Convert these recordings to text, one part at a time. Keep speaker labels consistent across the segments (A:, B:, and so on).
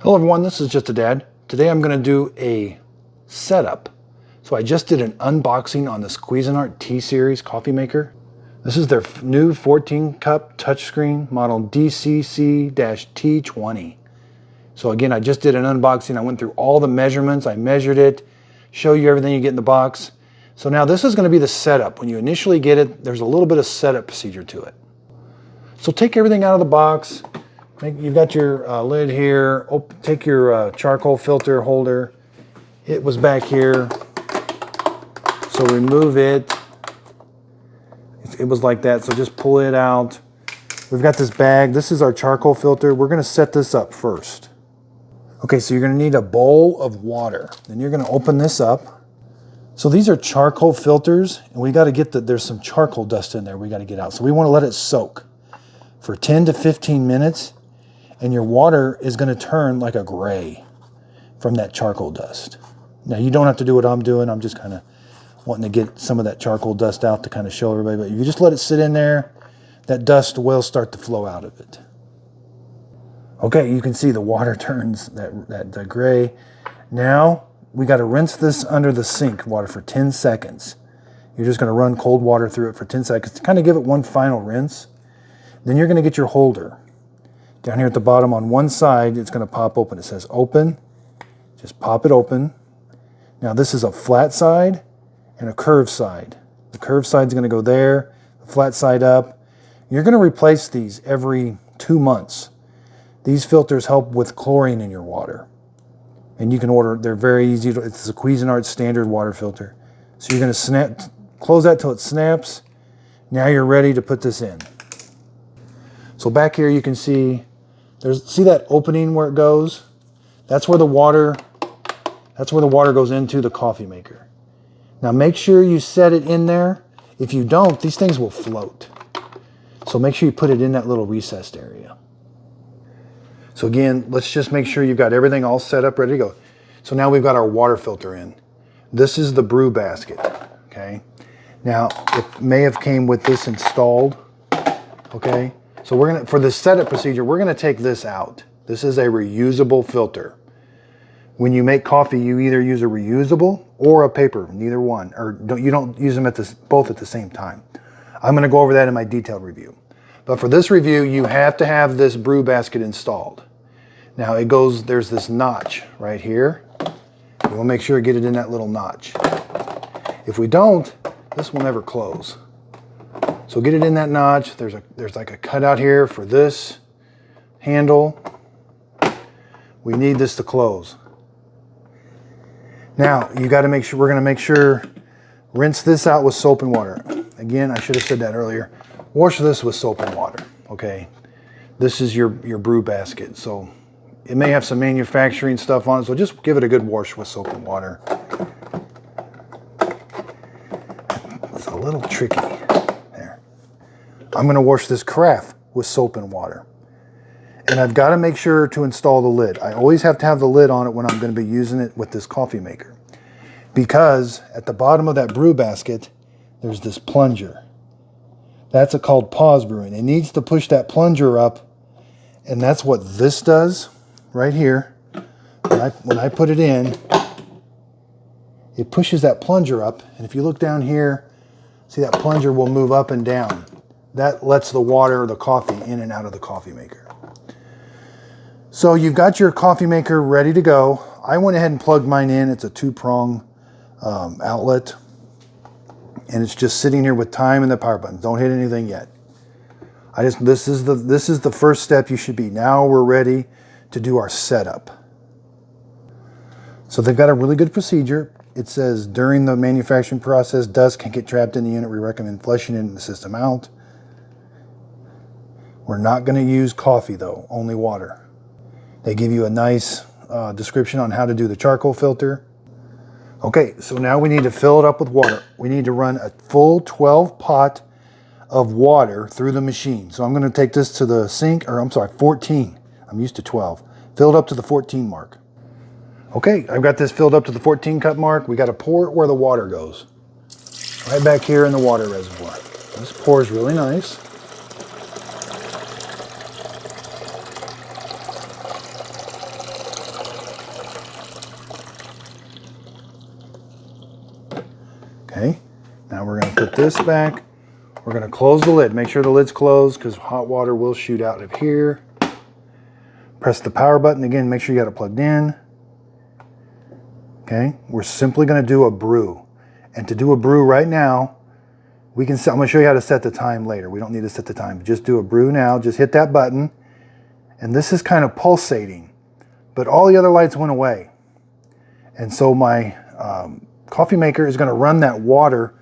A: Hello everyone, this is Just a Dad. Today I'm going to do a setup. So I just did an unboxing on this Cuisinart T-Series coffee maker. This is their new 14 cup touchscreen model DCC-T20. So again, I just did an unboxing. I went through all the measurements. I measured it, show you everything you get in the box. So now this is going to be the setup. When you initially get it, there's a little bit of setup procedure to it. So take everything out of the box. You've got your lid here. Take your charcoal filter holder. It was back here. So remove it. It was like that, so just pull it out. We've got this bag. This is our charcoal filter. We're gonna set this up first. Okay, so you're gonna need a bowl of water. Then you're gonna open this up. So these are charcoal filters, and we gotta get there's some charcoal dust in there we gotta get out. So we wanna let it soak for 10 to 15 minutes. And your water is going to turn like a gray from that charcoal dust. Now you don't have to do what I'm doing. I'm just kind of wanting to get some of that charcoal dust out to kind of show everybody. But if you just let it sit in there, that dust will start to flow out of it. Okay, you can see the water turns that gray. Now we got to rinse this under the sink water for 10 seconds. You're just going to run cold water through it for 10 seconds to kind of give it one final rinse. Then you're going to get your holder. Down here at the bottom on one side, it's going to pop open. It says open. Just pop it open. Now this is a flat side and a curved side. The curved side is going to go there, the flat side up. You're going to replace these every 2 months. These filters help with chlorine in your water. And you can order, they're very easy. It's a Cuisinart standard water filter. So you're going to close that till it snaps. Now you're ready to put this in. So back here you can see, see that opening where it goes? That's where the water goes into the coffee maker. Now make sure you set it in there. If you don't, these things will float. So make sure you put it in that little recessed area. So again, let's just make sure you've got everything all set up, ready to go. So now we've got our water filter in. This is the brew basket, okay? Now, it may have came with this installed, okay? So we're gonna, for the setup procedure, we're gonna take this out. This is a reusable filter. When you make coffee, you either use a reusable or a paper, neither one, or you don't use them both at the same time. I'm gonna go over that in my detailed review. But for this review, you have to have this brew basket installed. Now it goes, there's this notch right here. We'll make sure to get it in that little notch. If we don't, this will never close. So get it in that notch. There's like a cutout here for this handle. We need this to close. Now you got to make sure, we're going to make sure, rinse this out with soap and water. Again, I should have said that earlier. Wash this with soap and water, okay? This is your brew basket. So it may have some manufacturing stuff on it. So just give it a good wash with soap and water. It's a little tricky. I'm going to wash this carafe with soap and water. And I've got to make sure to install the lid. I always have to have the lid on it when I'm going to be using it with this coffee maker. Because at the bottom of that brew basket, there's this plunger. That's called pause brewing. It needs to push that plunger up. And that's what this does right here. When I put it in, it pushes that plunger up. And if you look down here, see that plunger will move up and down. That lets the water or the coffee in and out of the coffee maker. So you've got your coffee maker ready to go. I went ahead and plugged mine in. It's a 2-prong outlet. And it's just sitting here with time and the power button. Don't hit anything yet. This is the first step you should be. Now we're ready to do our setup. So they've got a really good procedure. It says during the manufacturing process, dust can get trapped in the unit. We recommend flushing it in the system out. We're not going to use coffee though, only water. They give you a nice description on how to do the charcoal filter. Okay, so now we need to fill it up with water. We need to run a full 12 pot of water through the machine. So I'm going to take this to the sink, or I'm sorry, 14. I'm used to 12. Fill it up to the 14 mark. Okay, I've got this filled up to the 14 cup mark. We got to pour it where the water goes. Right back here in the water reservoir. This pours really nice. Now we're going to put this back. We're going to close the lid. Make sure the lid's closed because hot water will shoot out of here. Press the power button again. Make sure you got it plugged in. Okay, we're simply going to do a brew. And to do a brew right now, I'm going to show you how to set the time later. We don't need to set the time. Just do a brew now. Just hit that button. And this is kind of pulsating. But all the other lights went away. And so my coffee maker is going to run that water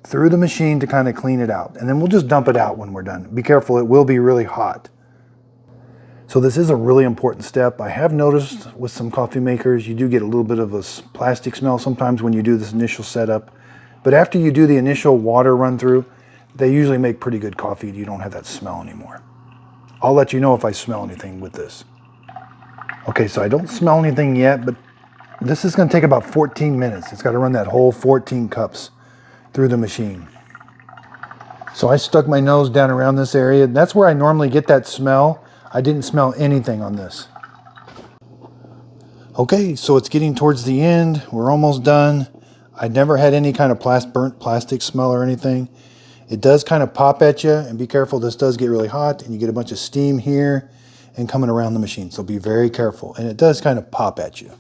A: through the machine to kind of clean it out. And then we'll just dump it out when we're done. Be careful, it will be really hot. So this is a really important step. I have noticed with some coffee makers, you do get a little bit of a plastic smell sometimes when you do this initial setup. But after you do the initial water run through, they usually make pretty good coffee. You don't have that smell anymore. I'll let you know if I smell anything with this. Okay, so I don't smell anything yet, but this is going to take about 14 minutes. It's got to run that whole 14 cups through the machine. So I stuck my nose down around this area. That's where I normally get that smell. I didn't smell anything on this. Okay, so it's getting towards the end. We're almost done. I never had any kind of burnt plastic smell or anything. It does kind of pop at you, and be careful, this does get really hot, and you get a bunch of steam here and coming around the machine, so be very careful. And it does kind of pop at you.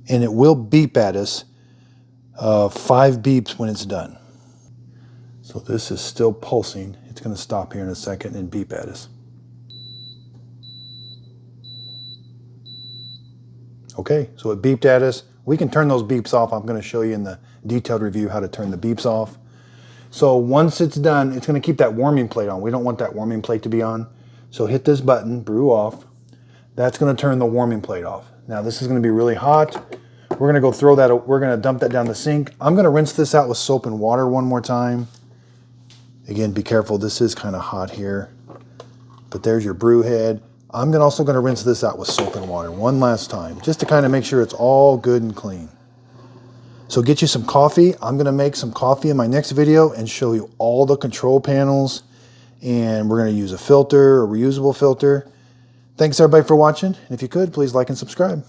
A: And it will beep at us, 5 beeps when it's done. So this is still pulsing. It's going to stop here in a second and beep at us. Okay, so it beeped at us. We can turn those beeps off. I'm going to show you in the detailed review how to turn the beeps off. So once it's done, it's going to keep that warming plate on. We don't want that warming plate to be on. So hit this button, brew off. That's going to turn the warming plate off. Now this is going to be really hot. We're going to go throw that, we're going to dump that down the sink. I'm going to rinse this out with soap and water one more time. Again, be careful, this is kind of hot here. But there's your brew head. I'm also going to rinse this out with soap and water one last time, just to kind of make sure it's all good and clean. So get you some coffee. I'm going to make some coffee in my next video and show you all the control panels. And we're going to use a filter, a reusable filter. Thanks everybody for watching. And if you could, please like and subscribe.